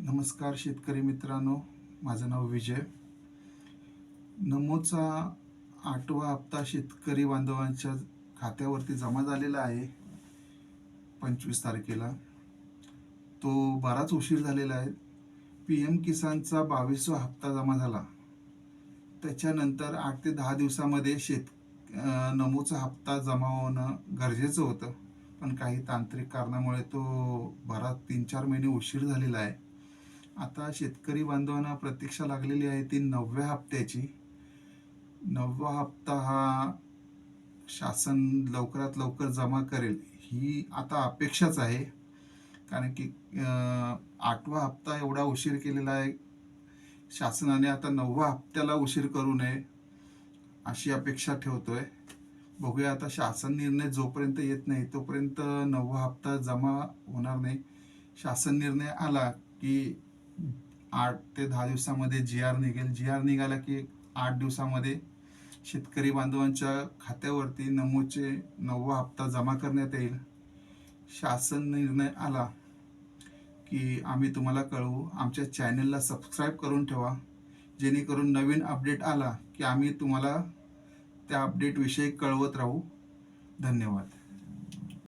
नमस्कार शेतकरी मित्रांनो, माझं नाव विजय. नमोचा 8वा हप्ता शेतकरी बांधवांच्या खात्यावरती जमा झालेला आहे 25 तारखेला. तो बराच उशीर झालेला आहे. PM किसानचा 22वा हप्ता जमा झाला. त्याच्यानंतर 8 ते 10 दिवसामध्ये नमोचा हप्ता जमा होणं गरजेचं होतं. पण काही तांत्रिक कारणामुळे तो बराच 3-4 महिने उशीर झालेला आहे. आता शेतकरी बांधवांना प्रतीक्षा लागलेली आहे ती 9व्या हप्त्याची. 9वा हप्ता हा शासन लवकरात लवकर जमा करेल ही आता अपेक्षाच आहे. कारण की 8वा हप्ता एवढा उशीर केलेला आहे. शासनाने आता 9व्या हप्त्याला उशीर करू नये अशी अपेक्षा ठेवतोय. बघूया आता शासन निर्णय जोपर्यंत येत नाही तोपर्यंत 9वा हप्ता जमा होणार नाही. शासन निर्णय आला की 8 ते 10 दिवसामध्ये GR निघेल. GR निघाला की 8 दिवसामध्ये शेतकरी बांधवांच्या खात्यावरती नमोचे 9वा हप्ता जमा करण्यात येईल. शासन निर्णय आला की आम्ही तुम्हाला कळवू. आमच्या चॅनलला सबस्क्राईब करून ठेवा, जेणेकरून नवीन अपडेट आला की आम्ही तुम्हाला त्या अपडेटविषयी कळवत राहू. धन्यवाद.